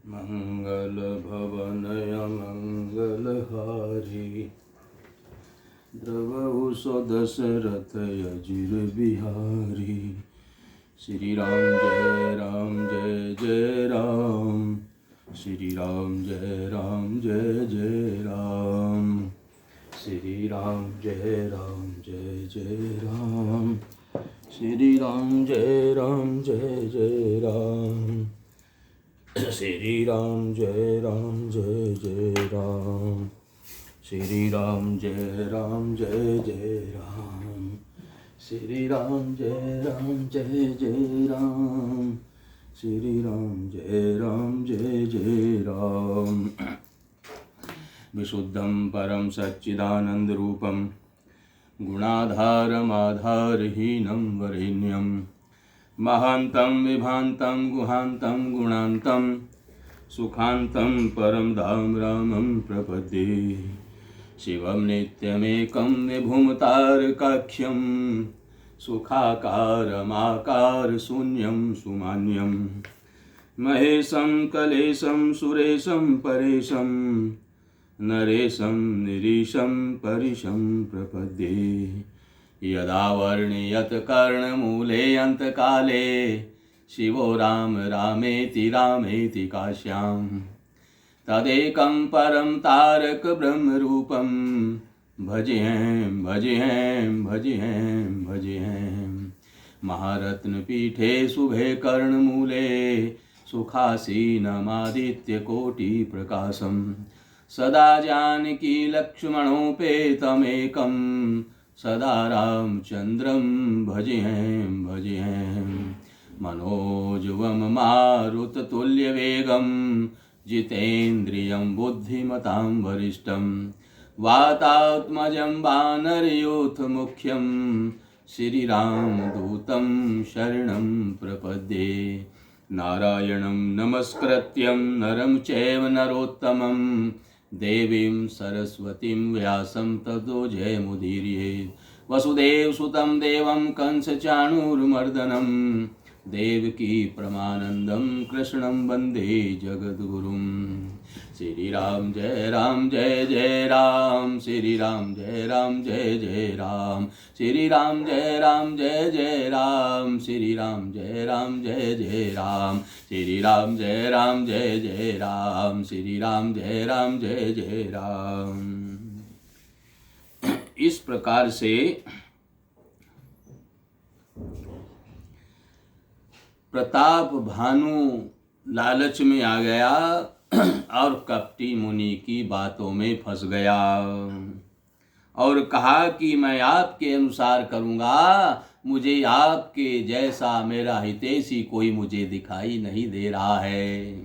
मंगल भवनय मंगलहारी द्रवहु दशरथ अजिर बिहारी। श्री राम जय जय राम, श्री राम जय जय राम, श्री राम जय जय राम, श्री राम जय जय राम, श्री राम जय जय राम, श्री राम जय जय राम, श्री राम जय जय राम, श्री राम जय जय राम। विशुद्धं परम सच्चिदानन्दरूपं गुणाधारमाधारहीनं वरेण्यं महान्तं विभान्तं गुहान्तं गुणान्तं सुखान्तं परं धाम रामं प्रपद्ये। शिवं नित्यमेकं विभुमतारकाख्यं सुखाकारमाकारशून्यं सुमान्यं महेशं कलेशं सुरेशं परेशं नरेशं निरीशं परिशं प्रपद्ये। यदा वर्णयत कर्णमूले अन्तकाले शिवो राम रामेति रामेति काश्यां तदेकं परं तारक ब्रह्मरूपं भजेऽहं भजेऽहं भजेऽहं भजेऽहं। महारत्नपीठे शुभे कर्णमूले सुखासीनमादित्यकोटिप्रकाशं सदा जानकी लक्ष्मणोपेतमेकं सदा रामचन्द्रं भजेऽहं भजेऽहं। मनोजवं मारुततुल्यवेगं जितेन्द्रियं बुद्धिमतां वरिष्ठं वातात्मजं वानरयूथमुख्यं श्रीरामदूतं शरणं प्रपद्ये। नारायणं नमस्कृत्यं नरं चैव नरोत्तमं देवीं सरस्वतीं व्यासं ततो जयमुदीरयेत्। वसुदेवसुतं देवं कंसचाणूरमर्दनं देवकी परमानन्दं कृष्णं वन्दे जगद्गुरुं। श्री राम जय जय राम, श्री राम जय जय राम, श्री राम जय जय राम, श्री राम जय जय राम, श्री राम जय जय राम, श्री राम जय जय राम। इस प्रकार से प्रताप भानु लालच में आ गया और कपटी मुनि की बातों में फंस गया और कहा कि मैं आपके अनुसार करूँगा, मुझे आपके जैसा मेरा हितैषी कोई मुझे दिखाई नहीं दे रहा है।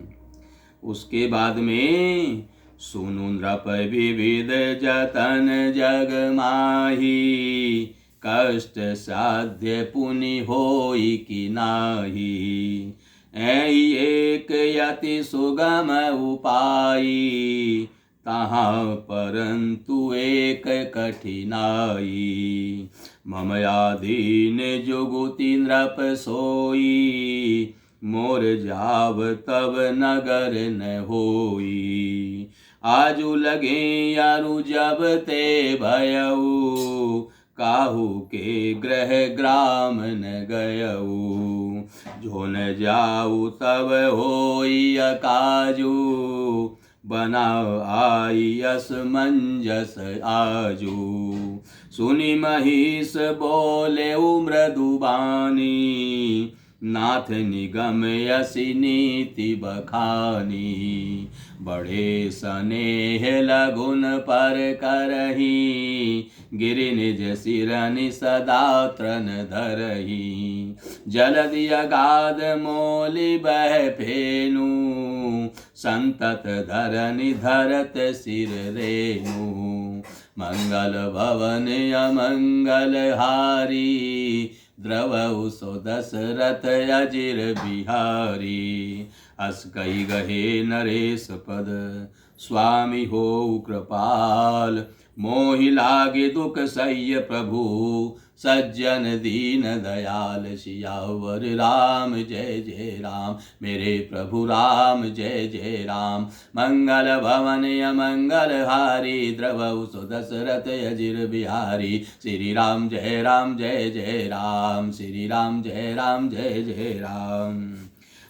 उसके बाद में सुनु नृप विविध जतन जग माही, कष्ट साध्य पुनि होई कि नाही। ऐ एक यति सुगम उपाई, तहाँ परंतु एक कठिनाई। मम आधीन जुगुति नृप सोई, मोर जाव तब नगर न होई। आजु लगे यारु जब ते भयऊ, काहू के ग्रह ग्राम न गयऊ। जो न जाऊ तब होई अकाजू, बनाओ आई असमंजस आजू। सुनि महिष बोले मृदुबानी, नाथ निगम यसी नीति बखानी। बड़े स्नेह लगुन पर करही, गिरि निज सिरनि सदा त्रन धरही। जलधि अगाध मोलि बह फेनु, संतत धरनि धरत सिर रेनु। मंगल भवन अमंगल हारी, द्रवहु सो दशरथ अजिर बिहारी। अस कई गहे नरेश पद, स्वामी हो कृपाल। मोहि लागे दुख सह्य प्रभु, सज्जन दीन दयाल सियावर राम जय जय राम, मेरे प्रभु राम जय जय राम। मंगल भवन अमंगल हारी, द्रवहु सो दशरथ अजिर बिहारी, श्री राम जय जय राम, श्री राम जय जय राम।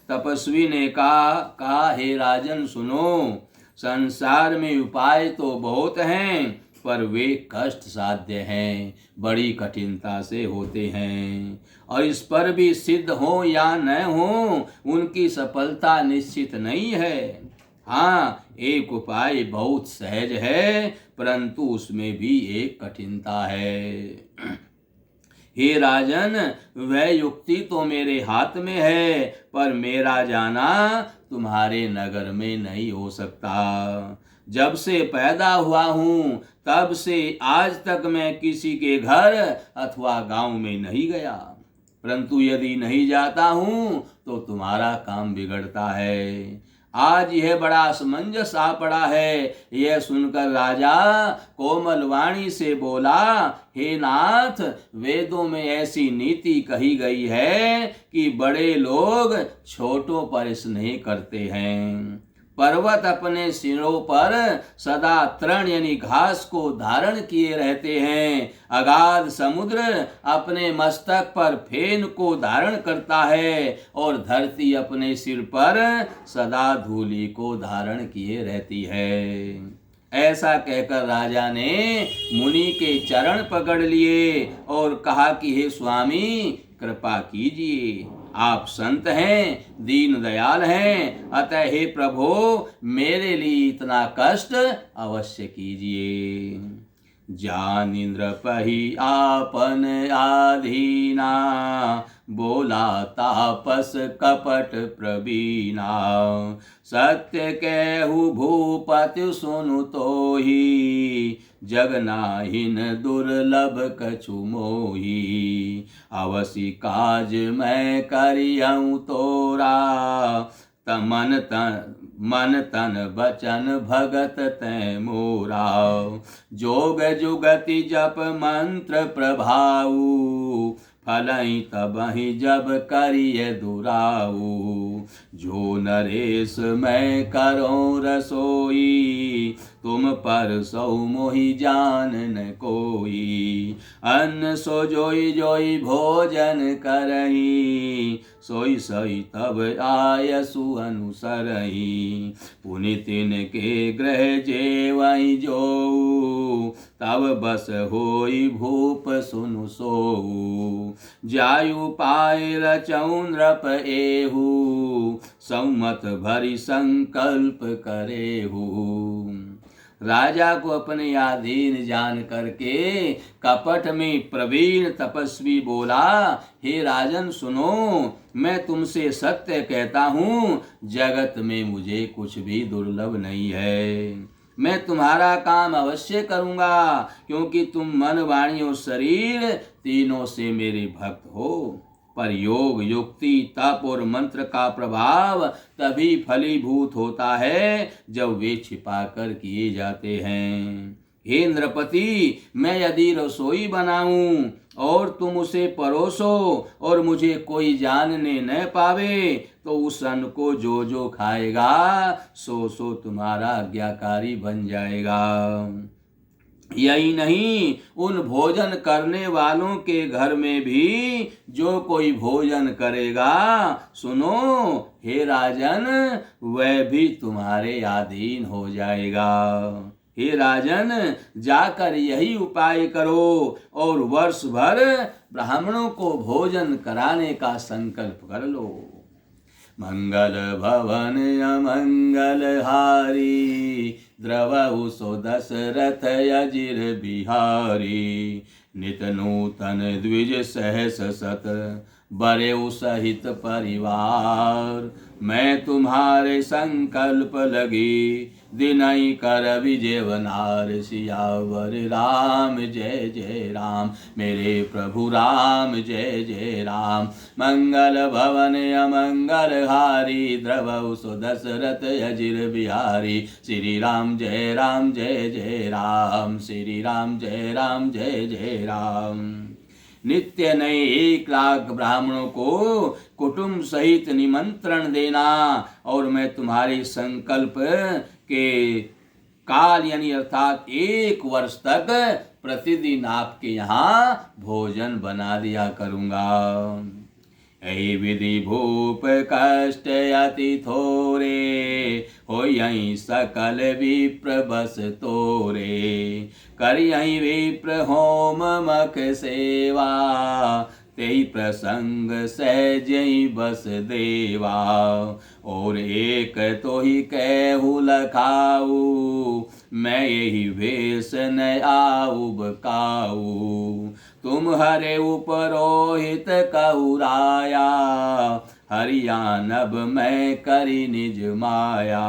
तपस्वी ने कहा हे राजन सुनो, संसार में उपाय तो बहुत हैं, पर वे कष्ट साध्य हैं, बड़ी कठिनता से होते हैं, और इस पर भी सिद्ध हो या न हो उनकी सफलता निश्चित नहीं है। हाँ, एक उपाय बहुत सहज है, परंतु उसमें भी एक कठिनता है। हे राजन, वह युक्ति तो मेरे हाथ में है, पर मेरा जाना तुम्हारे नगर में नहीं हो सकता। जब से पैदा हुआ हूँ तब से आज तक मैं किसी के घर अथवा गांव में नहीं गया, परंतु यदि नहीं जाता हूँ तो तुम्हारा काम बिगड़ता है। आज यह बड़ा असमंजस आ पड़ा है। यह सुनकर राजा कोमल वाणी से बोला, हे नाथ, वेदों में ऐसी नीति कही गई है कि बड़े लोग छोटों पर स्नेह करते हैं। पर्वत अपने सिरों पर सदा तृण यानी घास को धारण किए रहते हैं। अगाध समुद्र अपने मस्तक पर फेन को धारण करता है, और धरती अपने सिर पर सदा धूलि को धारण किए रहती है। ऐसा कहकर राजा ने मुनि के चरण पकड़ लिए और कहा कि हे स्वामी, कृपा कीजिए, आप संत हैं, दीन दयाल हैं, अतः हे प्रभो मेरे लिए इतना कष्ट अवश्य कीजिए। जान इंद्र पही आपन आधीना, बोला तापस कपट प्रवीणा, सत्य कहु भूपति सुनु तोहि, जगनाहिन दुर्लभ कछु मोहि, अवसि काज मैं करियऊँ तोरा, मन तन बचन भगत तै मोरा, जोग जुगति जप मंत्र प्रभाऊ, फलई तबहि जब करिय दुराऊ, जो नरेश मैं करो रसोई, तुम पर सौ मोहि जान न कोई, अन्न सो जोई जोई भोजन करही, सोई सोई तब आयसु अनुसरही, पुनि तिनके ग्रह जेवई जो, तब बस होई भूप सुनु सोऊ, जायु पाय रचऊ नृप एहू, सम्मत भरि संकल्प करेहू। राजा को अपने अधीन जान करके कपट में प्रवीण तपस्वी बोला, हे राजन सुनो, मैं तुमसे सत्य कहता हूँ, जगत में मुझे कुछ भी दुर्लभ नहीं है। मैं तुम्हारा काम अवश्य करूँगा, क्योंकि तुम मन वाणी और शरीर तीनों से मेरे भक्त हो। पर योग युक्ति तप और मंत्र का प्रभाव तभी फलीभूत होता है जब वे छिपा कर किए जाते हैं। हे इंद्रपति, मैं यदि रसोई बनाऊं और तुम उसे परोसो और मुझे कोई जानने न पावे, तो उस अन्न को जो जो खाएगा सो सो तुम्हारा आज्ञाकारी बन जाएगा। यही नहीं, उन भोजन करने वालों के घर में भी जो कोई भोजन करेगा, सुनो हे राजन, वह भी तुम्हारे अधीन हो जाएगा। हे राजन, जाकर यही उपाय करो और वर्ष भर ब्राह्मणों को भोजन कराने का संकल्प कर लो। मंगल भवन अमंगल हारी, द्रवहु सो दशरथ अजिर बिहारी, नित नूतन द्विज सहस सत, बरेउ सहित परिवार, मैं तुम्हारे संकल्प लगी, दिनई कर विजेवनार, सियावर राम जय जय राम, मेरे प्रभु राम जय जय राम। मंगल भवन अमंगल हारी, द्रवहु सो दशरथ अजिर बिहारी, श्री राम जय जय राम, श्री राम जय जय राम। नित्य नए 1,00,000 ब्राह्मणों को कुटुंब सहित निमंत्रण देना, और मैं तुम्हारे संकल्प के काल यानी अर्थात 1 वर्ष तक प्रतिदिन आपके यहाँ भोजन बना दिया करूँगा। यही विधि भूप कष्ट अति थोरे, हो यही सकल विप्र बस तोरे। कर यही विप्र होम मख सेवा, तेहि प्रसंग सहज ही बस देवा। और एक तो ही कहू लखाऊ, मैं यही वेश न आऊ बकाऊ। तुम हरे उपरोहित कहूराया, हरियाणब मैं करी निज माया।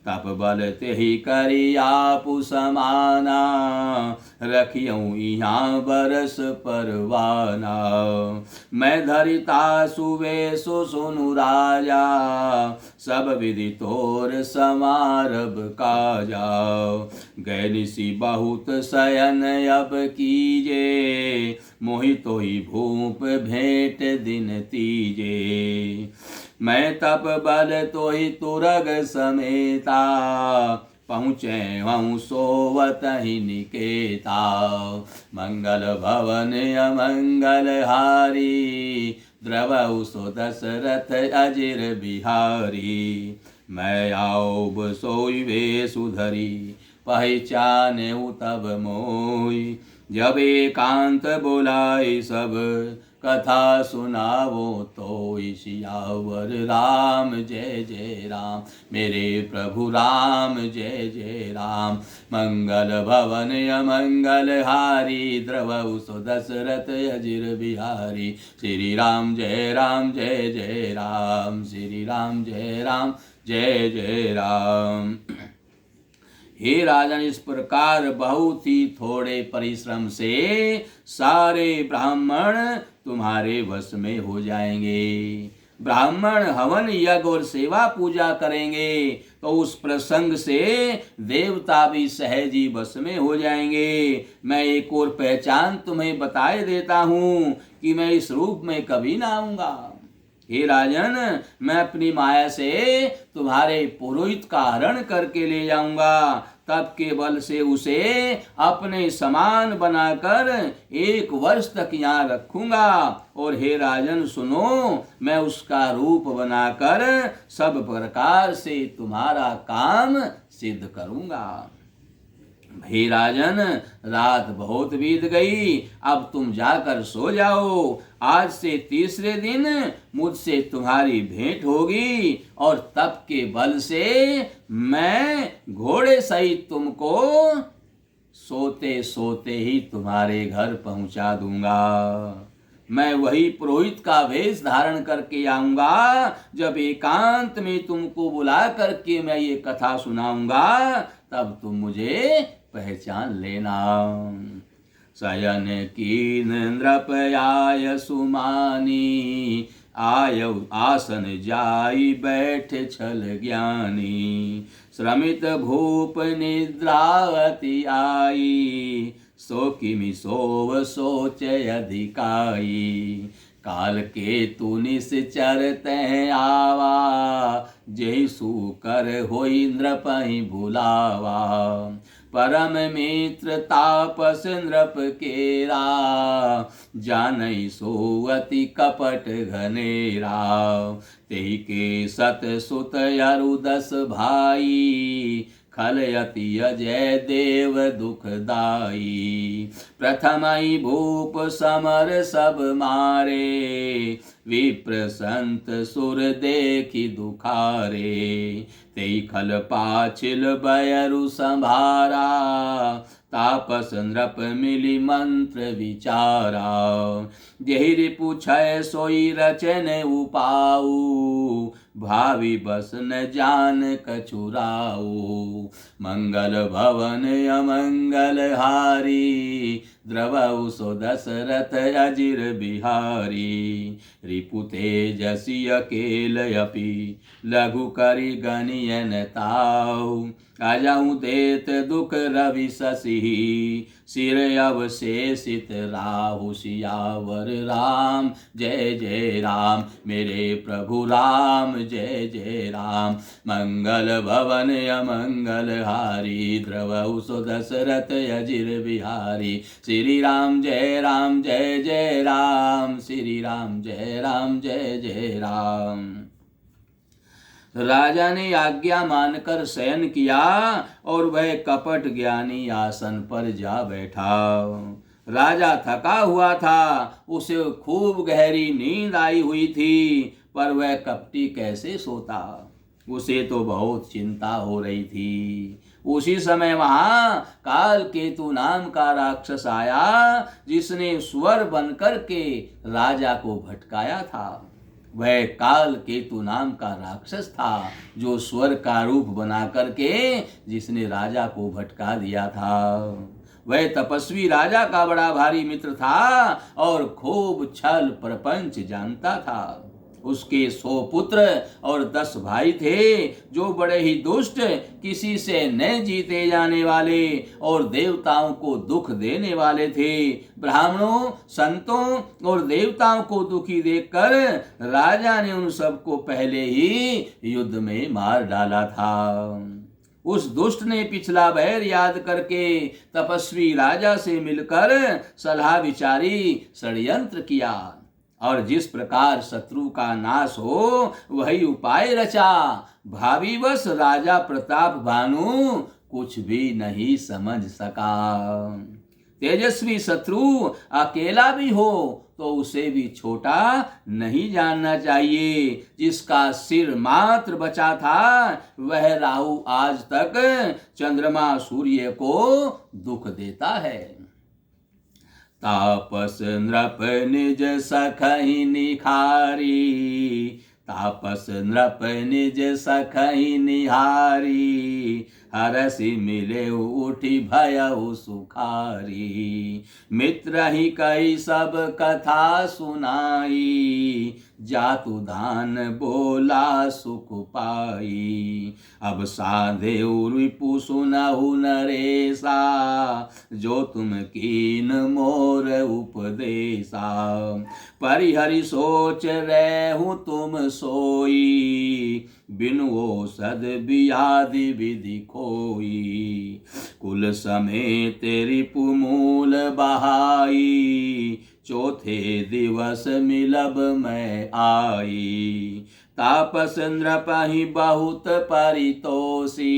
तप बल तेहि करी आपु समाना, रखियऊँ यहाँ बरस परवाना। मैं धरिता सुवेशो सुनु राजा, सब विधि तोर समारभ काजा। गए निसी बहुत शयन अब कीजे, मोहि तोहि भूप भेंट दिन तीजे। मैं तप बल तोहि तुरग समेता, पहुँचे हूँ सोवत ही निकेता। मंगल भवन अमंगल हारी, द्रवहु सो दशरथ अजिर बिहारी। मैं आऊब सोई वेशु धरी, पहचाने तब मोई। जब एकांत बोलाई सब, कथा सुनावो तो सियावर राम जय जय राम। मेरे प्रभु राम जय जय राम। मंगल भवन अमंगल हारी, द्रवहु सो दशरथ अजिर बिहारी। श्री राम जय जय राम, श्री राम जय जय राम। हे राजन, इस प्रकार बहुत ही थोड़े परिश्रम से सारे ब्राह्मण तुम्हारे वश में हो जाएंगे। ब्राह्मण हवन यज्ञ और सेवा पूजा करेंगे तो उस प्रसंग से देवता भी सहज ही वश में हो जाएंगे। मैं एक और पहचान तुम्हें बताए देता हूँ कि मैं इस रूप में कभी ना आऊंगा। हे राजन, मैं अपनी माया से तुम्हारे पुरोहित का हरण करके ले जाऊंगा, तब के बल से उसे अपने समान बनाकर 1 वर्ष तक यहाँ रखूंगा। और हे राजन सुनो, मैं उसका रूप बनाकर सब प्रकार से तुम्हारा काम सिद्ध करूंगा। हे राजन, रात बहुत बीत गई, अब तुम जाकर सो जाओ। आज से तीसरे दिन मुझसे तुम्हारी भेंट होगी और तप के बल से मैं घोड़े सहित तुमको सोते सोते ही तुम्हारे घर पहुंचा दूंगा। मैं वही पुरोहित का वेश धारण करके आऊंगा। जब एकांत में तुमको बुला करके मैं ये कथा सुनाऊंगा, तब तुम मुझे पहचान लेना। शयन कीन नृपयाय सुमानी, आयौ आसन जाई बैठ छल ज्ञानी। श्रमित भूप निद्रावती आई, सो किमि सोव सोच अधिकाई। काल के तु निश्चर तह आवा, जय सुकर होई नृपहि भुलावा। परम मित्र तापस नृप केरा, जानई सोवति कपट घनेरा। तेहि के सत सुत अरु 10 भाई, खलयति अजय देव दुखदाई। प्रथमई भूप समर सब मारे, विप्र संत सुर देखी दुखारे। तेई खल पाछिल बयरु संभारा, तापस नृप मिली मंत्र विचारा। जेहि रिपु छय सोई रचन उपाऊ, भावी बस न जान कछुराऊ। मंगल भवन अमंगल हारी, द्रवऊ सो दशरथ अजिर बिहारी। रिपु तेजसी अकेल अपि, लघु करि गनियन ताऊ। अजहु देत दुख रवि शशि, सिर अवशेषित राहु। सियावर राम जय जय राम, मेरे प्रभु राम जय जय राम। मंगल भवन अमंगल हारी, द्रवहु सो दशरथ अजिर बिहारी। श्री राम जय जय राम, श्री राम जय जय राम। राजा ने आज्ञा मानकर शयन किया और वह कपट ज्ञानी आसन पर जा बैठा। राजा थका हुआ था, उसे खूब गहरी नींद आई हुई थी, पर वह कपटी कैसे सोता, उसे तो बहुत चिंता हो रही थी। उसी समय वहां काल केतु नाम का राक्षस आया, जिसने सुअर बनकर के राजा को भटकाया था। वह काल केतु नाम का राक्षस था, जो स्वर का रूप बना करके जिसने राजा को भटका दिया था। वह तपस्वी राजा का बड़ा भारी मित्र था और खूब छल प्रपंच जानता था। उसके 100 पुत्र और 10 भाई थे, जो बड़े ही दुष्ट, किसी से न जीते जाने वाले और देवताओं को दुख देने वाले थे। ब्राह्मणों, संतों और देवताओं को दुखी देखकर राजा ने उन सबको पहले ही युद्ध में मार डाला था। उस दुष्ट ने पिछला वैर याद करके तपस्वी राजा से मिलकर सलाह विचारी, षड्यंत्र किया और जिस प्रकार शत्रु का नाश हो वही उपाय रचा। भावीवश राजा प्रताप भानु कुछ भी नहीं समझ सका। तेजस्वी शत्रु अकेला भी हो तो उसे भी छोटा नहीं जानना चाहिए। जिसका सिर मात्र बचा था, वह राहु आज तक चंद्रमा सूर्य को दुख देता है। तापस नृप निज सखहि निखारी, तापस नृप निज सखहि निहारी। हरसि मिले उठी भयउ सुखारी। मित्र ही कई सब कथा सुनाई, जातु दान बोला सुख पाई। अब साधे रिपु सुनहु नरेसा, जो तुम कीन मोर उपदेशा। परिहरि सोच रहु तुम सोई, बिनु औषध बियादि विधि खोई। कुल समेत रिपु मूल बहाई, चौथे दिवस मिलब मैं आई। तापस नृपहि बहुत परितोषी,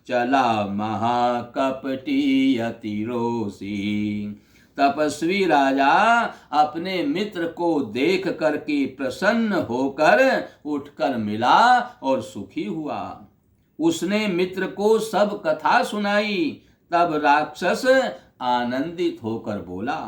चला महाकपटी अति रोषी। तपस्वी राजा अपने मित्र को देख करके प्रसन्न होकर उठकर मिला और सुखी हुआ। उसने मित्र को सब कथा सुनाई। तब राक्षस आनंदित होकर बोला,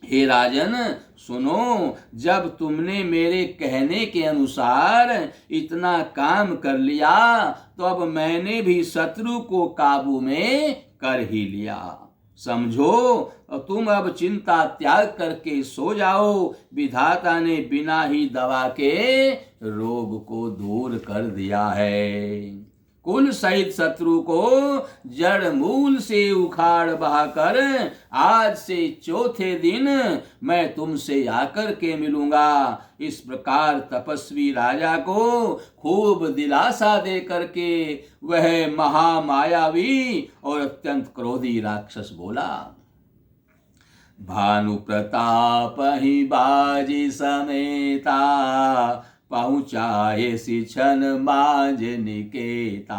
हे राजन सुनो, जब तुमने मेरे कहने के अनुसार इतना काम कर लिया, तो अब मैंने भी शत्रु को काबू में कर ही लिया। समझो, तुम अब चिंता त्याग करके सो जाओ। विधाता ने बिना ही दवा के रोग को दूर कर दिया है। कुल सहित शत्रु को जड़ मूल से उखाड़ बहाकर आज से चौथे दिन मैं तुमसे आकर के मिलूंगा। इस प्रकार तपस्वी राजा को खूब दिलासा दे करके वह महामायावी और अत्यंत क्रोधी राक्षस बोला। भानु प्रताप ही बाजी समेता, पहुँचाए शिक्षण माज निकेता।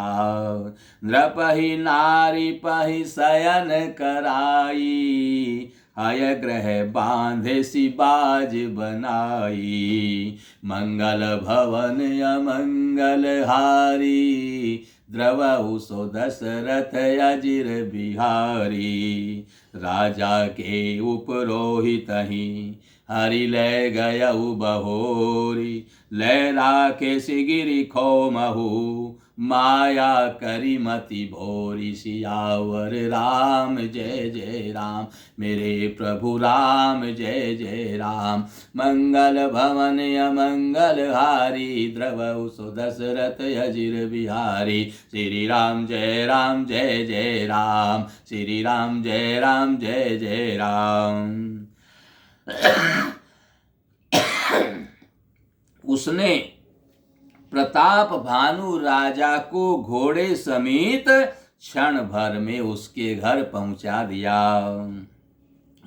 नृपहि नारी पहि शयन कराई, हय ग्रह बांधे सी बाज बनाई। मंगल भवन अमंगल हारी, द्रवहु सो दशरथ अजिर बिहारी। राजा के उपरोहित ही हरि ले गयऊ बहोरी, ले राखे सिगिरी खो महू, माया करी मति भोरी। सियावर राम जय जय राम, मेरे प्रभु राम जय जय राम। मंगल भवन अमंगल हारी, द्रवहु सो दशरथ अजिर बिहारी। श्री राम जय जय राम, श्री राम जय जय राम। उसने प्रताप भानु राजा को घोड़े समेत क्षण भर में उसके घर पहुंचा दिया।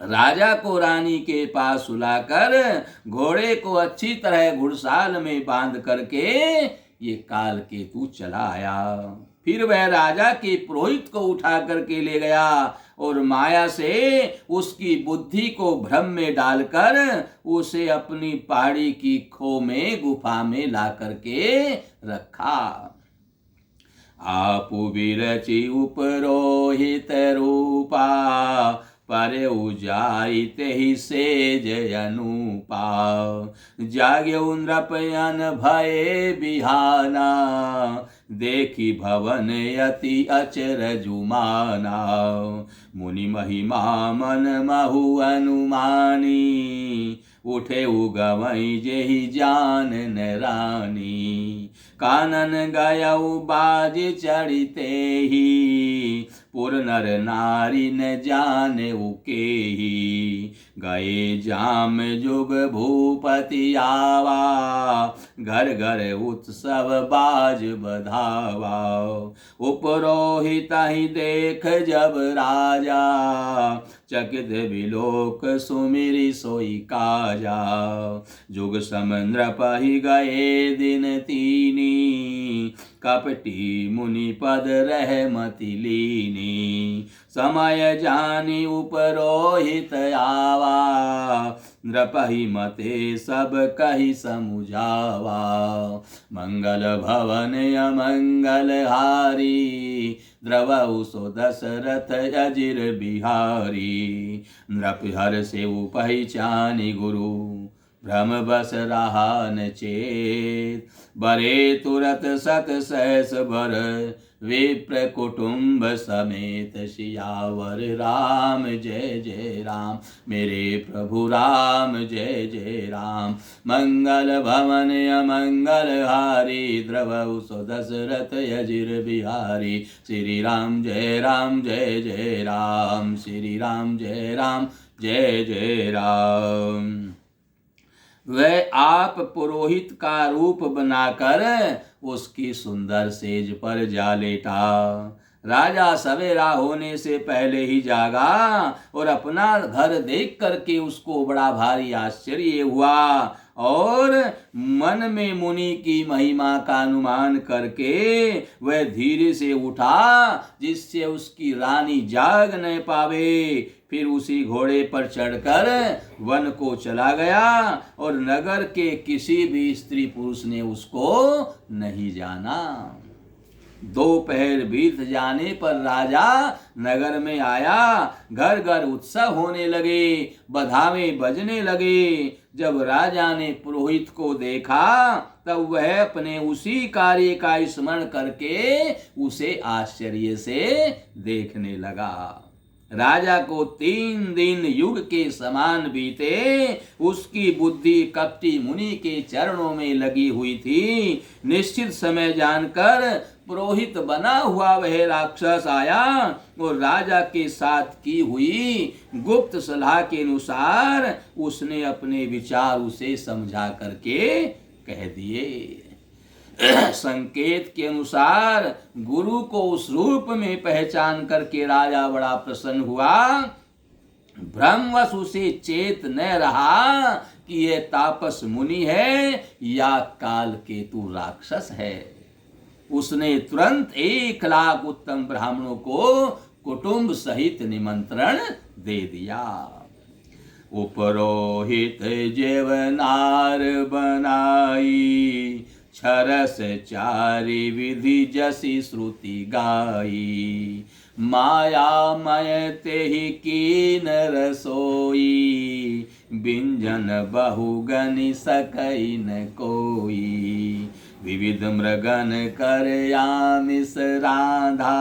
राजा को रानी के पास सुलाकर घोड़े को अच्छी तरह घुड़साल में बांध करके ये कालकेतु चला आया। फिर वह राजा के पुरोहित को उठा करके ले गया और माया से उसकी बुद्धि को भ्रम में डालकर उसे अपनी पहाड़ी की खो में गुफा में ला करके रखा। आप विरचि उपरोहित रूपा, परे उजाइते ही सेज अनुपा। जाग्यो नृपयन भये बिहाना, देखी भवन यति अचरजुमाना। मुनि महिमा मन महु अनुमानी, उठे उगवई जेहि जान न रानी। कानन गयऊ बाज चढ़ते ही, पुर नर नारी न जाने उके ही। गए जाम जुग भूपति आवा, घर घर उत्सव बाज बधावा। उपरोहित ही देख जब राजा, चकित विलोक सुमिरि सोई काजा। जुग समंद्र पहि गए दिन तीनी, कपटी मुनि पद रहमति लीनी। समय जानी उपरोहित आवा, नृपहि मते सब कहि समुझावा। मंगल भवन अमंगल हारी, द्रवहु सो दशरथ अजिर बिहारी। नृप हर से पहचानी गुरु, भ्रम बस रहा न चेत। बरे तुरत सत सहस बर, विप्र कुटुंब समेत। सियावर राम जय जय राम, मेरे प्रभु राम जय जय राम। मंगल भवन अमंगल हारी, द्रवहु सो दशरथ अजिर बिहारी। श्री राम जय जय राम, श्री राम जय जय राम। वह आप पुरोहित का रूप बनाकर उसकी सुंदर सेज पर जा लेटा। राजा सवेरा होने से पहले ही जागा और अपना घर देख करके उसको बड़ा भारी आश्चर्य हुआ और मन में मुनि की महिमा का अनुमान करके वह धीरे से उठा जिससे उसकी रानी जाग न पावे। फिर उसी घोड़े पर चढ़कर वन को चला गया और नगर के किसी भी स्त्री पुरुष ने उसको नहीं जाना। दोपहर बीत जाने पर राजा नगर में आया। घर घर उत्सव होने लगे, बधावे बजने लगे। जब राजा ने पुरोहित को देखा तब वह अपने उसी कार्य का स्मरण करके उसे आश्चर्य से देखने लगा। राजा को 3 दिन युग के समान बीते। उसकी बुद्धि कपटी मुनि के चरणों में लगी हुई थी। निश्चित समय जानकर पुरोहित बना हुआ वह राक्षस आया और राजा के साथ की हुई गुप्त सलाह के अनुसार उसने अपने विचार उसे समझा करके कह दिए। संकेत के अनुसार गुरु को उस रूप में पहचान करके राजा बड़ा प्रसन्न हुआ। भ्रमवश उसे चेत न रहा कि यह तापस मुनि है या कालकेतु राक्षस है। उसने तुरंत 1 लाख उत्तम ब्राह्मणों को कुटुंब सहित निमंत्रण दे दिया। उपरोहित जेवनार बनाई, छरस चारि विधि जसी श्रुति गाई। माया मय तेहि कीन रसोई, बिंजन बहुगनि सकई न कोई। विविध मृगन कर आमिष राधा,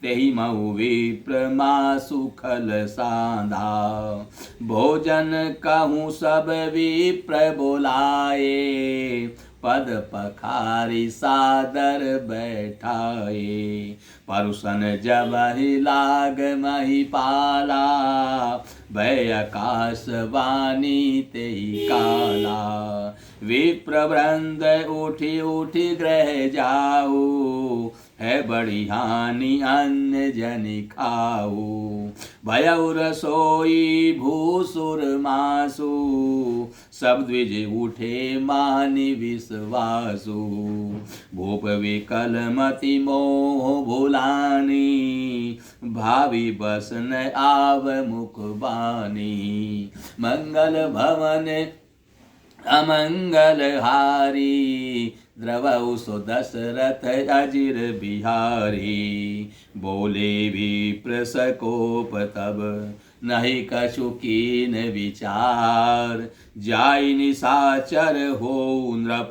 तेहि मऊ विप्र मासु खल साधा। भोजन कहूँ सब विप्र बोलाए, पद पखारी सादर बैठाए। परुषन जब ही लाग महिपाला, भय आकाश वाणी तेहि काला। विप्र वृंद उठी उठी ग्रह जाऊ, है बड़ी हानि अन्य जन खाऊ। भयउ रसोई भूसुर मासु, सब द्विज उठे मानि विश्वासु। भूप विकल मति मोह भुलानी, भावी बस न आव मुख बानी। मंगल भवन अमंगल हारी, द्रवौ सो दशरथ अजिर बिहारी। बोले विप्र सकोप तब, नहीं कछु कीन विचार। जाई निशाचर हो नृप,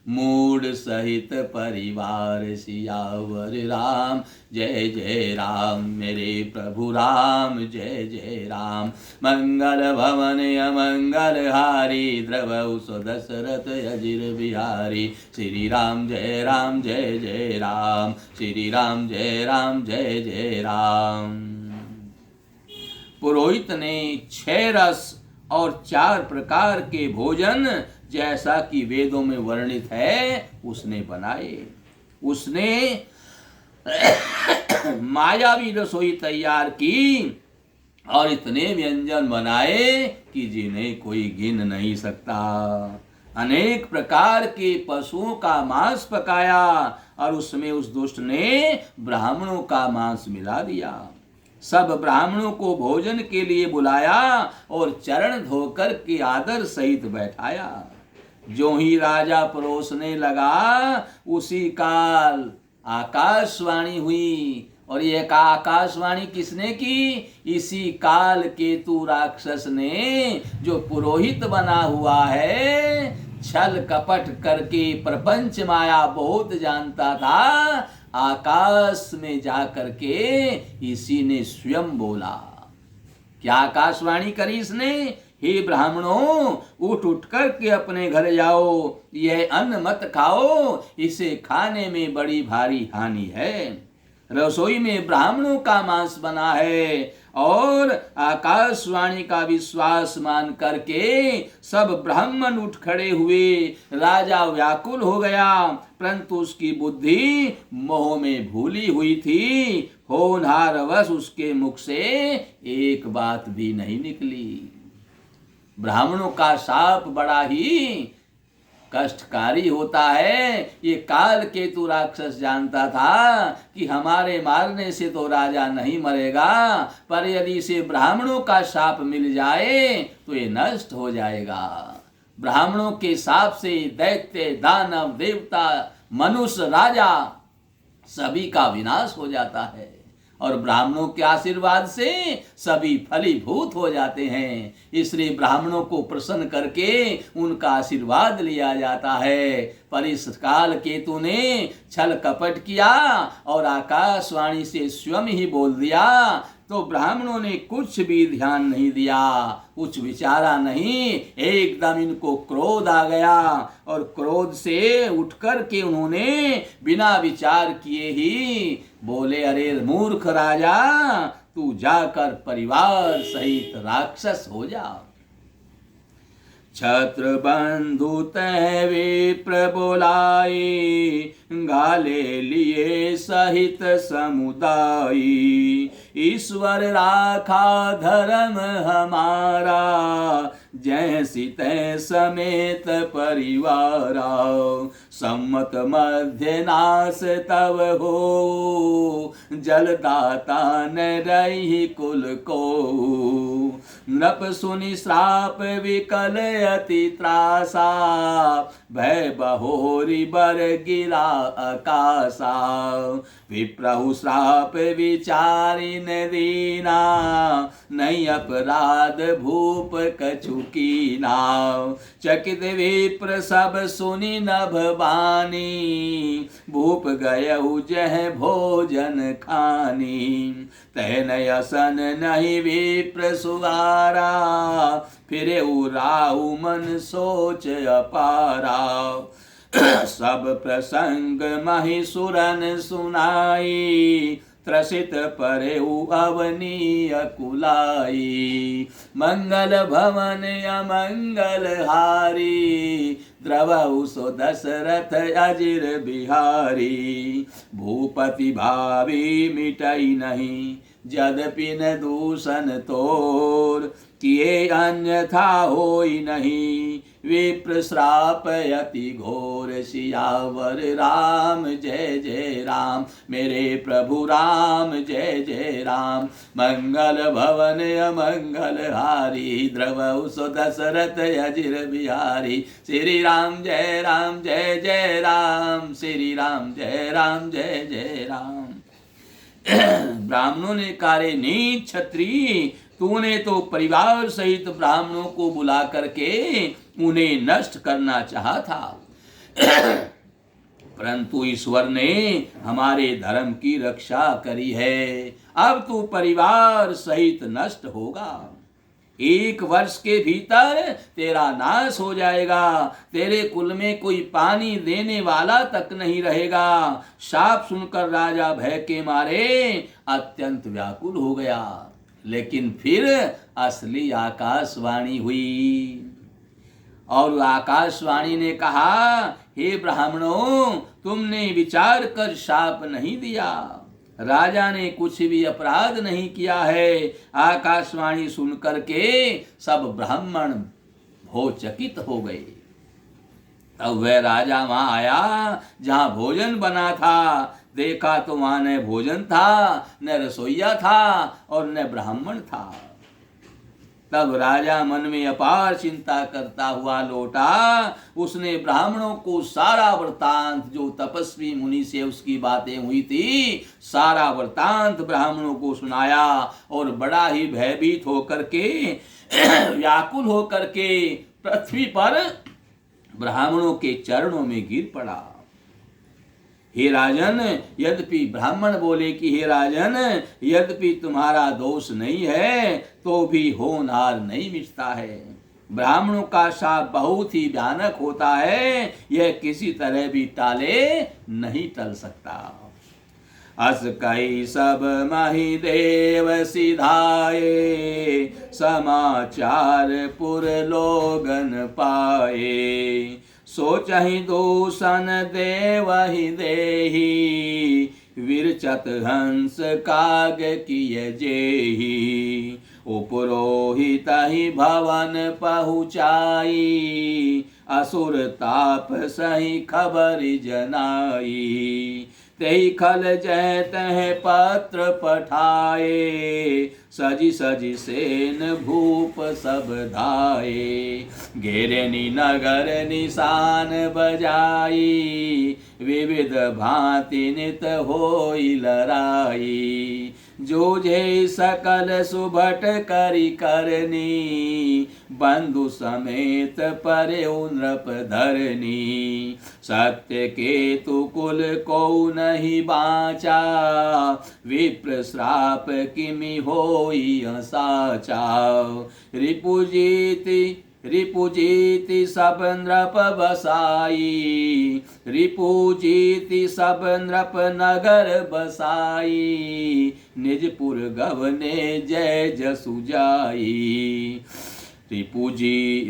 मूढ़ सहित परिवार। सियावर राम जय जय राम, मेरे प्रभु राम जय जय राम। मंगल भवन अमंगल हारी, द्रवौ सो दशरथ अजिर बिहारी। श्री राम जय जय राम, श्री राम जय जय राम। पुरोहित ने 6 रस और 4 प्रकार के भोजन, जैसा कि वेदों में वर्णित है, उसने बनाए। उसने मायावी रसोई तैयार की और इतने व्यंजन बनाए कि जिन्हें कोई गिन नहीं सकता। अनेक प्रकार के पशुओं का मांस पकाया और उसमें उस दुष्ट ने ब्राह्मणों का मांस मिला दिया। सब ब्राह्मणों को भोजन के लिए बुलाया और चरण धोकर के आदर सहित बैठाया। जो ही राजा परोसने लगा, उसी काल आकाशवाणी हुई। और यह आकाशवाणी किसने की? इसी काल केतु राक्षस ने, जो पुरोहित बना हुआ है, छल कपट करके प्रपंच माया बहुत जानता था। आकाश में जाकर के इसी ने स्वयं बोला। क्या आकाशवाणी करी इसने? हे ब्राह्मणों, उठ उठ कर के अपने घर जाओ, यह अन्न मत खाओ, इसे खाने में बड़ी भारी हानि है। रसोई में ब्राह्मणों का मांस बना है। और आकाशवाणी का विश्वास मान करके सब ब्राह्मण उठ खड़े हुए। राजा व्याकुल हो गया, परंतु उसकी बुद्धि मोह में भूली हुई थी। होनहारवश उसके मुख से एक बात भी नहीं निकली। ब्राह्मणों का शाप बड़ा ही कष्टकारी होता है। ये काल केतु राक्षस जानता था कि हमारे मारने से तो राजा नहीं मरेगा, पर यदि इसे ब्राह्मणों का शाप मिल जाए तो ये नष्ट हो जाएगा। ब्राह्मणों के शाप से दैत्य, दानव, देवता, मनुष्य, राजा सभी का विनाश हो जाता है और ब्राह्मणों के आशीर्वाद से सभी फलीभूत हो जाते हैं। इसलिए ब्राह्मणों को प्रसन्न करके उनका आशीर्वाद लिया जाता है। पर इस काल केतु ने छल कपट किया और आकाशवाणी से स्वयं ही बोल दिया, तो ब्राह्मणों ने कुछ भी ध्यान नहीं दिया, कुछ विचारा नहीं। एकदम इनको क्रोध आ गया और क्रोध से उठकर के उन्होंने बिना विचार किए ही बोले, अरे मूर्ख राजा, तू जाकर परिवार सहित राक्षस हो जा। छत्र बंधु तह विप्र बोलाई, गाले लिए सहित समुदायी। ईश्वर राखा धर्म हमारा, जय सीते समेत परिवारा, सम्मत मध्य नाश तब हो, जलदाता न रही कुल को। नृप सुनि श्राप विकल अति त्रासा, भय बहोरी बर गिरा आकाशा। विप्रहु श्राप विचारिन दीना, नहीं अपराध भूप कछु कीना। चकित विप्र सब सुनि नभ बानी, भूप गयउ जह भोजन खानी। तैन असन नहीं विप्र सुवारा, फिरे उराऊ मन सोच अपारा। सब प्रसंग महिसुरन सुनाई, त्रसित परेउ अवनीय कुलाई। मंगल भवन अमंगल हारी, द्रवउ सो दशरथ अजिर बिहारी। भूपति भावी मिटई नहीं, यद्यपि न दूषण तोर। किए अन्यथा होई नहीं, विप्र श्राप अति घोर। सियावर राम जय जय राम, मेरे प्रभु राम जय जय राम। मंगल भवन अमंगल हारी, द्रवउ सो दशरथ अजिर बिहारी। श्री राम जय जय राम, श्री राम जय जय राम। ब्राह्मणों ने कहा, नीच क्षत्रिय, तूने तो परिवार सहित ब्राह्मणों को बुला करके उन्हें नष्ट करना चाहा था, परंतु ईश्वर ने हमारे धर्म की रक्षा करी है। अब तू परिवार सहित नष्ट होगा। 1 वर्ष के भीतर तेरा नाश हो जाएगा। तेरे कुल में कोई पानी देने वाला तक नहीं रहेगा। शाप सुनकर राजा भय के मारे अत्यंत व्याकुल हो गया। लेकिन फिर असली आकाशवाणी हुई और आकाशवाणी ने कहा, हे ब्राह्मणों, तुमने विचार कर शाप नहीं दिया। राजा ने कुछ भी अपराध नहीं किया है। आकाशवाणी सुनकर के सब ब्राह्मण भोचकित हो गए। तब वह राजा वहां आया जहां भोजन बना था। देखा तो वहां न भोजन था, न रसोईया था और न ब्राह्मण था। तब राजा मन में अपार चिंता करता हुआ लौटा। उसने ब्राह्मणों को सारा वृतांत, जो तपस्वी मुनि से उसकी बातें हुई थी, सारा वृतांत ब्राह्मणों को सुनाया और बड़ा ही भयभीत होकर के व्याकुल होकर के पृथ्वी पर ब्राह्मणों के चरणों में गिर पड़ा। हे राजन, यद्यपि ब्राह्मण बोले कि हे राजन, यद्यपि तुम्हारा दोष नहीं है तो भी होनहार नहीं मिटता है। ब्राह्मणों का शाप बहुत ही भयानक होता है, यह किसी तरह भी टाले नहीं टल सकता। अस कई सब मही देव सिधाए, समाचार पुर लोगन पाए। सोचहि दूषण देवहि देहि, विरचत हंस काग किय जेहि। उपरोहित ही भवन पहुँचाई, असुर ताप सही खबर जनाई। तेहि खल जय तह पत्र पठाए, सजी सजी सेन भूप सब धाये। घेरनी नगर निशान बजाई, विविध भांति नित होई लड़ाई। जोझे सकल सुभट करी करनी, बंधु समेत परे नृप धरनी। सत्य केतु कुल को नहीं बाचा, विप्र श्राप किमि होई साचा। रिपुजीति सब नृप बसाई, रिपुजीति सब नृप नगर बसाई। निजपुर गवने जय जसु जाई।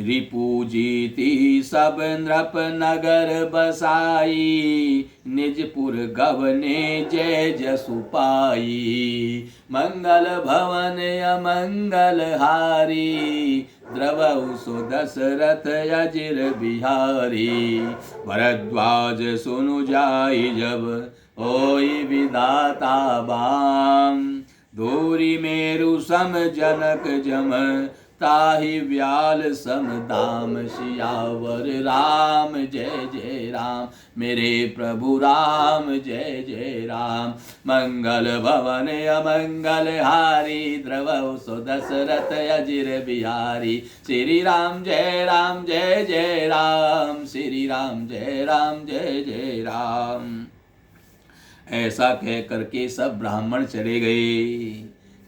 रिपुजीति सब नृप नगर बसाई, निजपुर गवने जय जसु पाई। मंगल भवन अमंगल हारी, द्रवहु सो दशरथ अजिर बिहारी। भरद्वाज सुनु जाई जब, होई विधाता बाम। धूरी मेरु सम जनक जम, ताहि व्याल सम दाम। सियावर राम जय जय राम, मेरे प्रभु राम जय जय राम। मंगल भवन अमंगल हारी, द्रवहु सो दशरथ अजिर बिहारी। श्री राम जय जय राम, श्री राम जय जय राम। ऐसा कह करके सब ब्राह्मण चले गए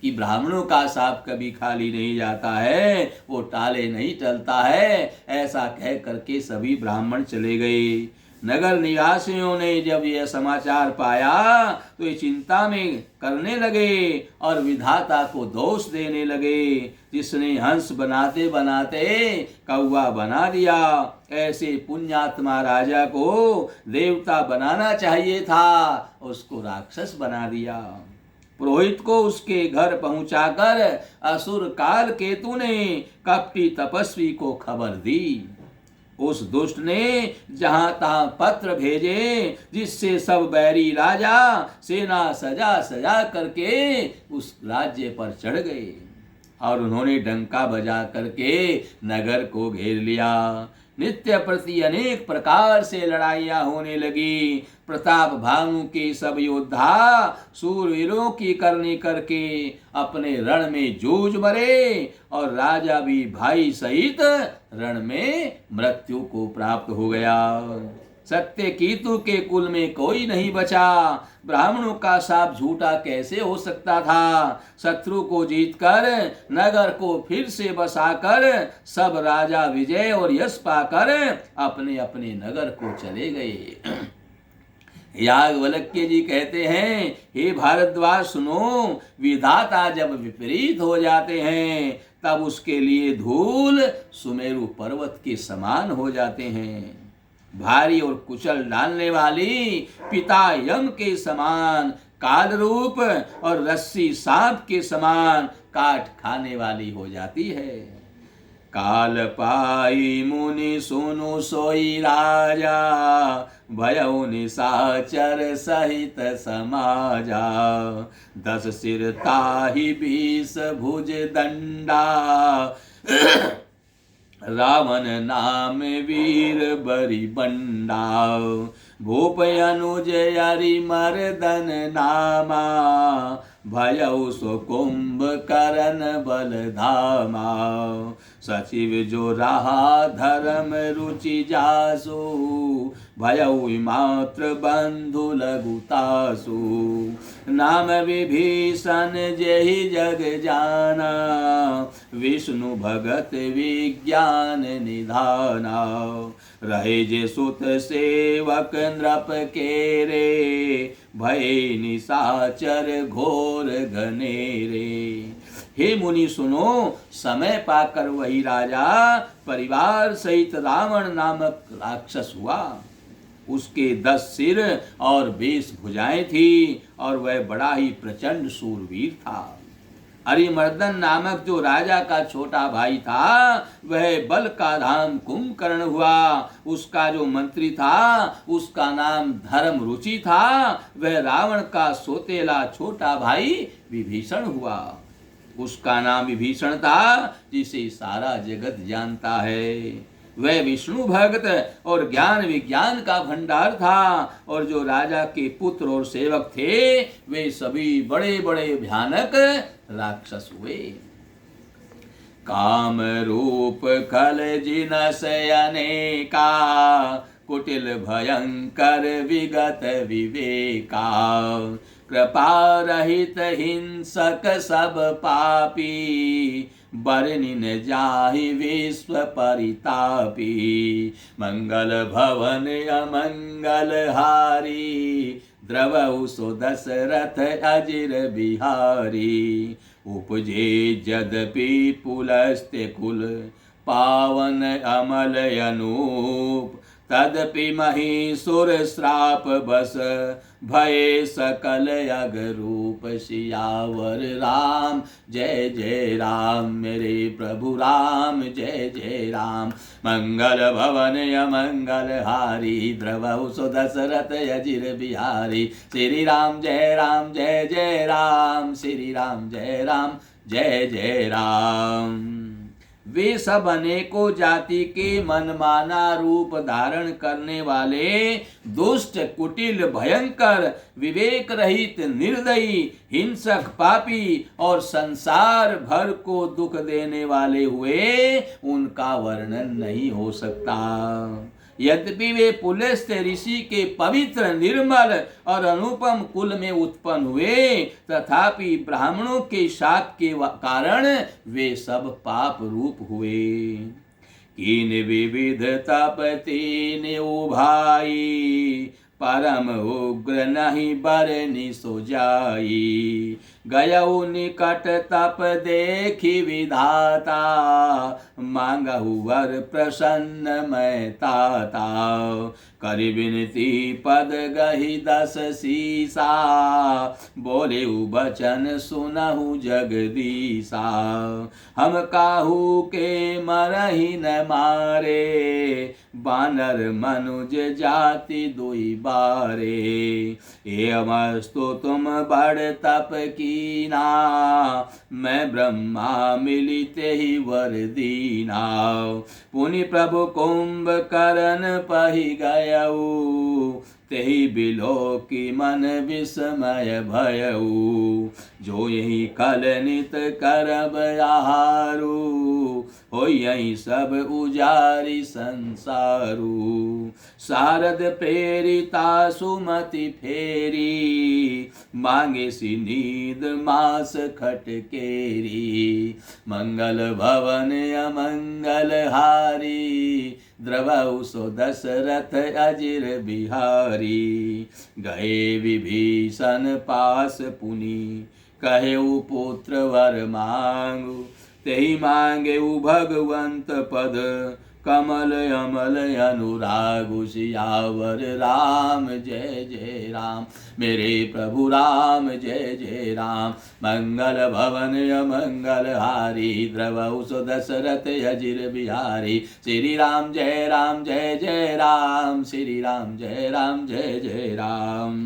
कि ब्राह्मणों का साप कभी खाली नहीं जाता है, वो टाले नहीं टलता है। ऐसा कह करके सभी ब्राह्मण चले गए। नगर निवासियों ने जब यह समाचार पाया तो ये चिंता में करने लगे और विधाता को दोष देने लगे, जिसने हंस बनाते बनाते कौवा बना दिया। ऐसे पुण्यात्मा राजा को देवता बनाना चाहिए था, उसको राक्षस बना दिया। पुरोहित को उसके घर पहुंचाकर असुर काल केतु ने कपटी तपस्वी को खबर दी। उस दुष्ट ने जहां तहां पत्र भेजे, जिससे सब बैरी राजा सेना सजा सजा करके उस राज्य पर चढ़ गए और उन्होंने डंका बजा करके नगर को घेर लिया। नित्य प्रति अनेक प्रकार से लड़ाइयाँ होने लगी। प्रताप भानु के सब योद्धा सूरवीरों की करनी करके अपने रण में जूझ मरे और राजा भी भाई सहित रण में मृत्यु को प्राप्त हो गया। सत्यकेतु के कुल में कोई नहीं बचा। ब्राह्मणों का शाप झूठा कैसे हो सकता था। शत्रु को जीतकर नगर को फिर से बसाकर सब राजा विजय और यश पाकर अपने अपने नगर को चले गए। याज्ञवल्क्य जी कहते हैं, हे भारद्वाज सुनो, विधाता जब विपरीत हो जाते हैं तब उसके लिए धूल सुमेरु पर्वत के समान हो जाते हैं। भारी और कुचल डालने वाली पिता यम के समान, काल रूप और रस्सी सांप के समान काट खाने वाली हो जाती है। काल पाई मुनि सुनु सोई राजा, भयउ निशाचर सहित समाजा। 10 सिर ताहि 20 भुज दंडा, रावण नाम वीर बरी बंडा। भूप अनुज हरि मर्दन नामा, भयउ सो कुंभ करण बल धामा। सचिव जो रहा धर्म रुचि जासु, भयउ मात्र बंधु लघुतासु। नाम विभीषण जेहि जग जाना, विष्णु भगत विज्ञान निधाना। रहे जे सुत सेवक नृप केरे, भय निशाचर घोर घनेरे। हे मुनि सुनो, समय पाकर वही राजा परिवार सहित रावण नामक राक्षस हुआ। उसके 10 सिर और 20 भुजाएं थी और वह बड़ा ही प्रचंड शूरवीर था। हरिमर्दन नामक जो राजा का छोटा भाई था, वह बल का धाम कुंभकर्ण हुआ। उसका जो मंत्री था, उसका नाम धर्म रुचि था। वह रावण का सोतेला छोटा भाई विभीषण हुआ। उसका नाम विभीषण था, जिसे सारा जगत जानता है। वह विष्णु भक्त और ज्ञान विज्ञान का भंडार था। और जो राजा के पुत्र और सेवक थे, वे सभी बड़े बड़े भयानक राक्षस हुए। काम रूप खल जिनस अनेका, कुटिल भयंकर विगत विवेका। कृपा रहित हिंसक सब पापी, बरनिन जाहि विश्व परितापी। मंगल भवन अमंगल हारी, द्रवहु सो दशरथ अजिर बिहारी। उपजे यद्यपि पुलस्त्य कुल, पावन अमल अनूप। तदपि महिषुर श्राप बस भये सकल अग रूप। सियावर राम जय जय राम, मेरे प्रभु राम जय जय राम। मंगल भवन अमंगल हारी, द्रवहु सो दशरथ अजिर बिहारी। श्री राम जय जय राम, श्री राम जय जय राम। वे सब अनेकों जाति के मनमाना रूप धारण करने वाले दुष्ट, कुटिल, भयंकर, विवेक रहित, निर्दयी, हिंसक, पापी और संसार भर को दुख देने वाले हुए, उनका वर्णन नहीं हो सकता। यद्यपि वे पुलस्त्य ऋषि के पवित्र, निर्मल और अनुपम कुल में उत्पन्न हुए, तथापि ब्राह्मणों के शाप के कारण वे सब पाप रूप हुए। कीन विविध तप तीन उभाई, परम उग्र नहीं बरनि सो जाई। गयऊ निकट तप देखी विधाता, मांगहु वर प्रसन्न मैं ताता। करि विनती पद गही दस सीसा, बोले बचन सुनहु जगदीसा। हम काहू के मरहि न मारे, बानर मनुज जाति दुई बारे। एवमस्तु तुम बड़ तप कीना, मैं ब्रह्मा मिलिते ही वर दीना। पुनि प्रभु कुंभकर्ण पहि गयऊ, तेहि बिलो की मन विस्मय भयऊ। जो यही कल नित करब आहारू, हो यही सब उजारी संसारू। शारद प्रेरिता सुमति फेरी, मांगे सी नींद मास खटकेरी। मंगल भवन अमंगल हारी, द्रवहु सो दशरथ अजिर बिहारी। गए विभीषण पास पुनि, कहेउ पुत्र वर मांगु। तेहि मांगे भगवंत पद, कमल अमल अनुरागु। सियावर राम जय जय राम, मेरे प्रभु राम जय जय राम। मंगल भवन अमंगल हारी, द्रवहु सो दशरथ अजिर बिहारी। श्री राम जय जय राम, श्री राम जय जय राम।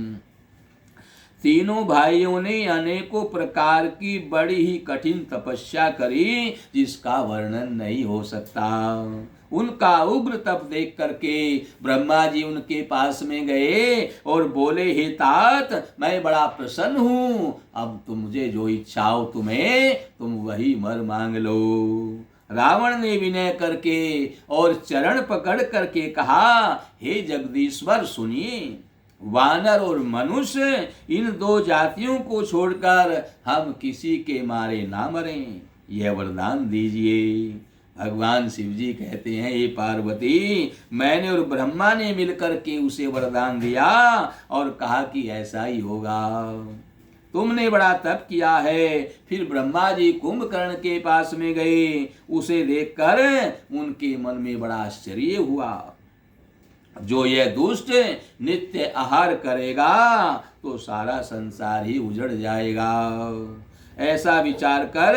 तीनों भाइयों ने अनेकों प्रकार की बड़ी ही कठिन तपस्या करी, जिसका वर्णन नहीं हो सकता। उनका उग्र तप देख करके ब्रह्मा जी उनके पास में गए और बोले, हे तात, मैं बड़ा प्रसन्न हूँ। अब तुम मुझे जो इच्छा हो तुम्हें, तुम वही वर मांग लो। रावण ने विनय करके और चरण पकड़ करके कहा, हे जगदीश्वर सुनिए, वानर और मनुष्य इन दो जातियों को छोड़कर हम किसी के मारे ना मरें, यह वरदान दीजिए। भगवान शिव जी कहते हैं, ये पार्वती, मैंने और ब्रह्मा ने मिलकर के उसे वरदान दिया और कहा कि ऐसा ही होगा। तुमने बड़ा तप किया है। फिर ब्रह्मा जी कुंभकर्ण के पास में गए, उसे देखकर उनके मन में बड़ा आश्चर्य हुआ। जो यह दुष्ट नित्य आहार करेगा तो सारा संसार ही उजड़ जाएगा। ऐसा विचार कर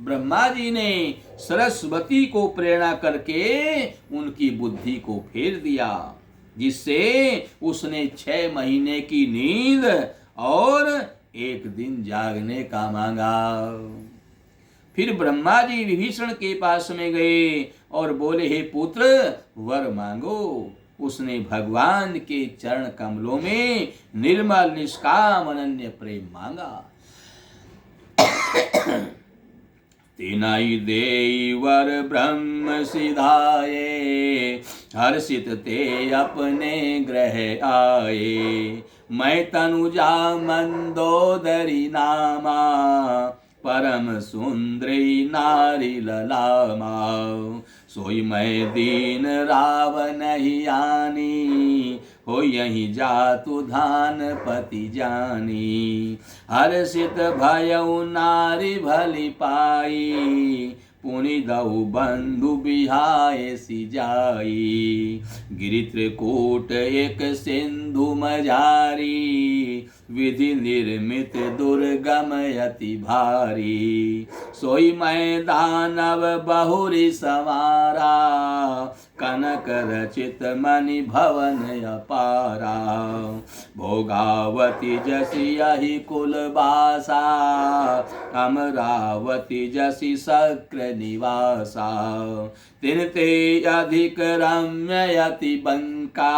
ब्रह्मा जी ने सरस्वती को प्रेरणा करके उनकी बुद्धि को फेर दिया, जिससे उसने 6 महीने की नींद और 1 दिन जागने का मांगा। फिर ब्रह्मा जी विभीषण के पास में गए और बोले, हे पुत्र, वर मांगो। उसने भगवान के चरण कमलों में निर्मल निष्काम अनन्य प्रेम मांगा। तिनाई देई वर ब्रह्म सिधाए, हर्षित ते अपने ग्रह आए। मैं तनुजा मंदोदरी नामा, परम सुंदरी नारी ललामा। सोई मैं दीन रावण ही आनी, हो यही जातु धान पति जानी। हर्षित भयउ नारी भली पाई, पुनि दऊ बंधु बिहाए सिजाई। गिरि त्रिकूट एक सिंधु मझारी, विधि निर्मित दुर्गम अति भारी। सोई मैं दानव बहुरी संवारा, कनक रचित मणि भवन अपारा। भोगावती जसी यही कुल बासा, अमरावती जसी शक्र निवासा। तिनते अधिक रम्य अति बंका,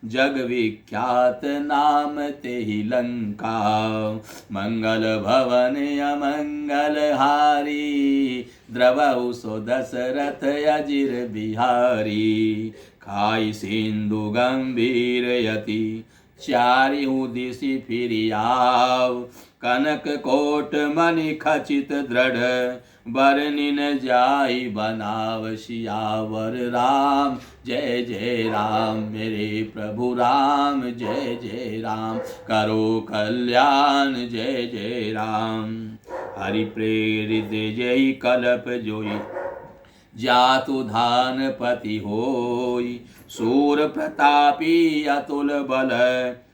जग विख्यात नाम ते ही लंका। मंगल भवन अमंगल हारी, द्रवहु सो दशरथ अजिर बिहारी। खाई सिंधु गंभीर यति, चारिहु दिशि फिरि आव। कनक कोट मणि खचित दृढ़, बरनिन जाई बनाव सियावर राम। जय जय राम मेरे प्रभु राम, जय जय राम करो कल्याण, जय जय राम। हरि प्रेरित जय कल्प जोई, जातु धानपति होई। सूर प्रतापी अतुल बल,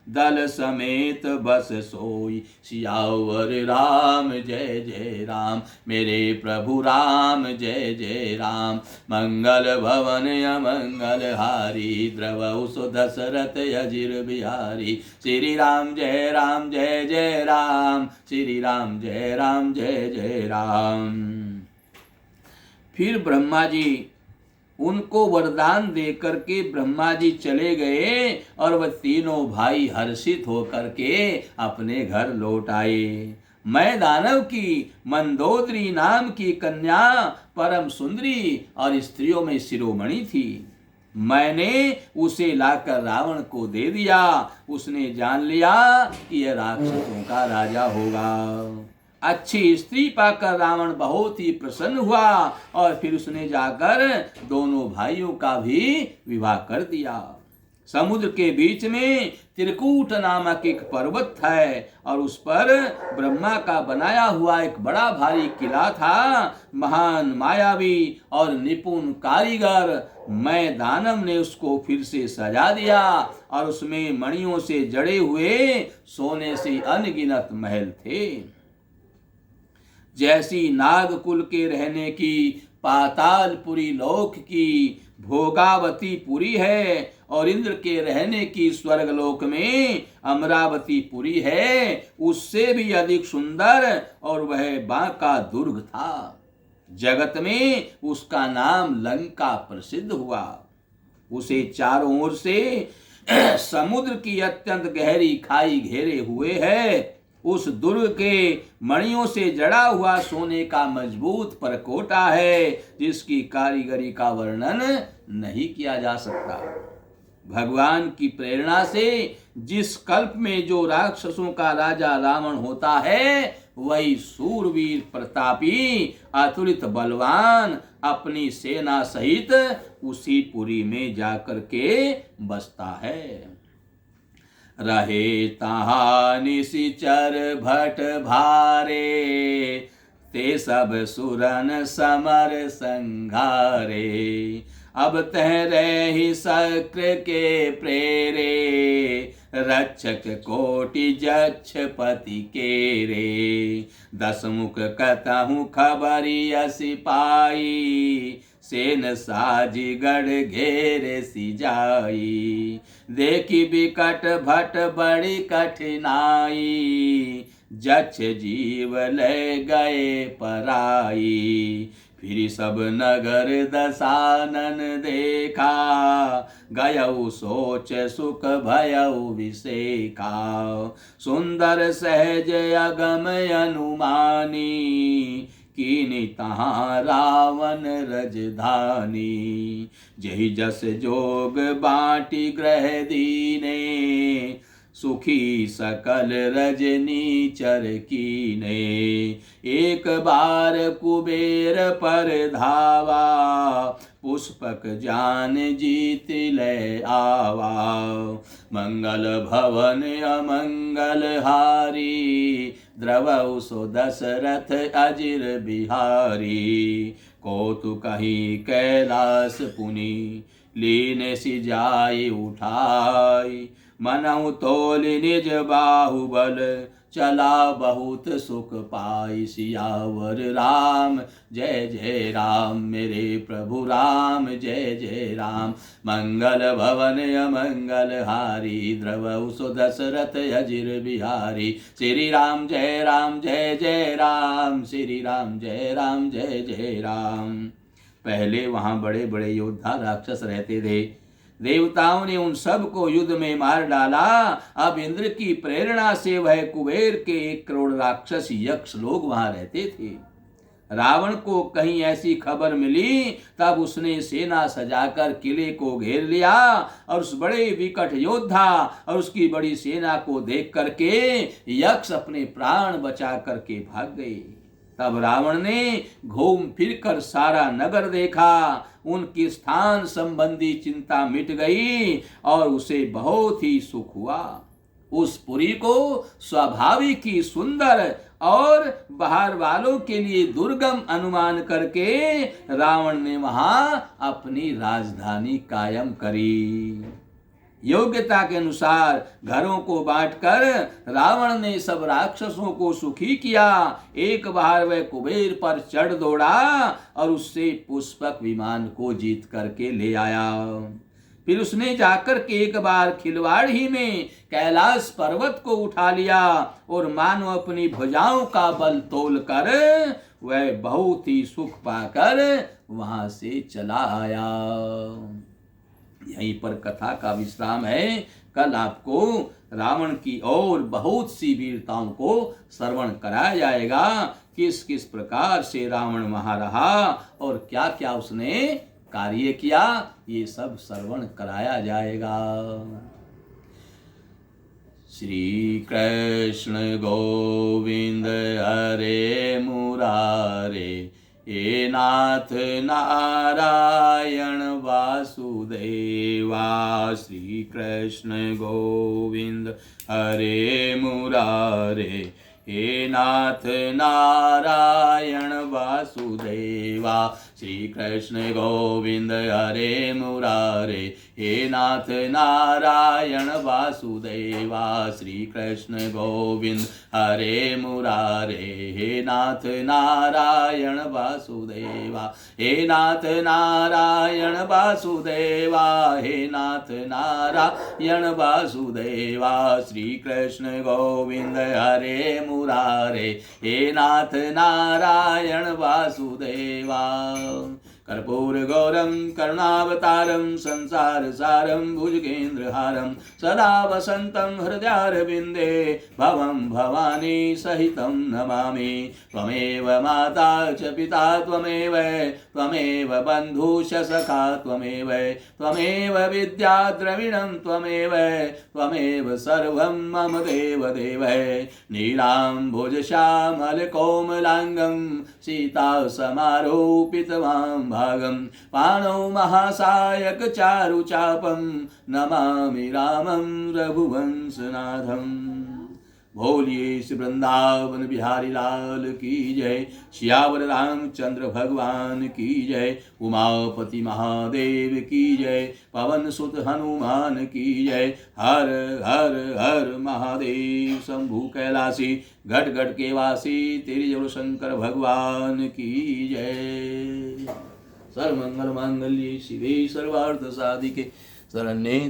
दल समेत बस सोई। सियावर राम जय जय राम मेरे प्रभु राम, जय जय राम। मंगल भवन अमंगल हारी, द्रवहु सो दशरथ अजिर बिहारी। श्री राम जय जय राम, श्री राम जय जय राम। फिर ब्रह्मा जी उनको वरदान देकर के ब्रह्मा जी चले गए और वह तीनों भाई हर्षित होकर के अपने घर लौट आए। मैं दानव की मंदोदरी नाम की कन्या परम सुंदरी और स्त्रियों में शिरोमणि थी। मैंने उसे लाकर रावण को दे दिया। उसने जान लिया कि यह राक्षसों का राजा होगा। अच्छी स्त्री पाकर रावण बहुत ही प्रसन्न हुआ और फिर उसने जाकर दोनों भाइयों का भी विवाह कर दिया। समुद्र के बीच में त्रिकूट नामक एक पर्वत है और उस पर ब्रह्मा का बनाया हुआ एक बड़ा भारी किला था। महान मायावी और निपुण कारीगर मैं दानव ने उसको फिर से सजा दिया और उसमें मणियों से जड़े हुए सोने से अनगिनत महल थे। जैसी नागकुल के रहने की पातालपुरी लोक की भोगावती पुरी है और इंद्र के रहने की स्वर्गलोक में अमरावती पुरी है, उससे भी अधिक सुंदर और वह बांका दुर्ग था। जगत में उसका नाम लंका प्रसिद्ध हुआ। उसे चारों ओर से समुद्र की अत्यंत गहरी खाई घेरे हुए है। उस दुर्ग के मणियों से जड़ा हुआ सोने का मजबूत परकोटा है, जिसकी कारीगरी का वर्णन नहीं किया जा सकता। भगवान की प्रेरणा से जिस कल्प में जो राक्षसों का राजा रावण होता है, वही सूरवीर प्रतापी अतुलित बलवान अपनी सेना सहित उसी पुरी में जाकर के बसता है। रहे तहाँ निशिचर भट भारे, ते सब सुरन समर संघारे। अब तह रही शक्र के प्रेरे, रक्षक कोटि जक्ष पति केरे। दसमुख कतहु खबरिया सिपाही, सेन साजी गढ़ घेरे सिजाई। देखी बिकट भट बड़ी कठिनाई, जक्ष जीव ले गए पराई। फिर सब नगर दसानन देखा, गयऊ सोच सुख भयऊ विसेका। सुंदर सहज अगम अनुमानी, कीनी तहाँ रावण रजधानी। जहि जस जोग बाटी ग्रह दीने, सुखी सकल रजनी चर कीने। एक बार कुबेर पर धावा, पुष्पक जान जीत ले आवा। मंगल भवन अमंगल हारी, द्रवौ सो दशरथ अजिर बिहारी। कौतुक कहीं कैलास पुनि, लीन सि जाय उठाई। मनहु तोल निज बाहुबल, चला बहुत सुख पाई। सियावर राम जय जय राम, मेरे प्रभु राम जय जय राम। मंगल भवन अमंगल हारी, द्रवौ सो दशरथ अजिर बिहारी। श्री राम जय जय राम, श्री राम जय जय राम। पहले वहां बड़े बड़े योद्धा राक्षस रहते थे। देवताओं ने उन सब को युद्ध में मार डाला। अब इंद्र की प्रेरणा से वह कुबेर के 1 करोड़ राक्षस यक्ष लोग वहां रहते थे। रावण को कहीं ऐसी खबर मिली, तब उसने सेना सजाकर किले को घेर लिया और उस बड़े विकट योद्धा और उसकी बड़ी सेना को देख करके यक्ष अपने प्राण बचा करके भाग गए। तब रावण ने घूम फिर कर सारा नगर देखा, उनकी स्थान संबंधी चिंता मिट गई और उसे बहुत ही सुख हुआ। उस पुरी को स्वाभाविक ही सुंदर और बाहर वालों के लिए दुर्गम अनुमान करके रावण ने वहां अपनी राजधानी कायम करी। योग्यता के अनुसार घरों को बांटकर रावण ने सब राक्षसों को सुखी किया। एक बार वह कुबेर पर चढ़ दौड़ा और उससे पुष्पक विमान को जीत करके ले आया। फिर उसने जाकर के एक बार खिलवाड़ ही में कैलाश पर्वत को उठा लिया और मानो अपनी भुजाओं का बल तोल कर वह बहुत ही सुख पाकर वहां से चला आया। यहीं पर कथा का विश्राम है। कल आपको रावण की और बहुत सी वीरताओं को श्रवण कराया जाएगा। किस किस प्रकार से रावण वहां रहा और क्या क्या उसने कार्य किया, ये सब श्रवण कराया जाएगा। श्री कृष्ण गोविंद हरे मुरारे, हे नाथ नारायण वासुदेवा। श्री कृष्ण गोविंद हरे मुरारे, हे नाथ नारायण वासुदेवा। श्री कृष्ण गोविंद हरे मुरारे, हे नाथ नारायण वासुदेवा। श्री कृष्ण गोविंद हरे मुरारे, हे नाथ नारायण वासुदेवा। हे नाथ नारायण वासुदेवा, हे नाथ नारायण वासुदेवा। श्री कृष्ण गोविंद हरे मुरारे, हे नाथ नारायण वासुदेवा। कर्पूर गौरम करुणावतारम संसार सारम भुजगेन्द्रहारम सदा वसंतं हृदयारविंदे भवं भवानी सहितं नमामि। त्वमेव माता च पिता त्वमेव, त्वमेव बन्धुश्च सखा त्वमेव, त्वमेव विद्या द्रविणं त्वमेव, त्वमेव सर्वं मम देव देव। नीलाम्बुज श्यामल कोमलांगं सीता समारोपितवां भागं, पाणौ महासायक चारुचापं नमामि रामं रघुवंशनाथं। बोलिए श्री वृंदावन बिहारी लाल की जय, श्यावर रामचंद्र भगवान की जय, उमापति महादेव की जय, पवन सुत हनुमान की जय। हर हर हर महादेव शंभु कैलासी घट घट के वासी तेरी जय शंकर भगवान की जय। सर्वमंगल मांगल्ये शिवे सर्वार्थ साधिके शरण्ये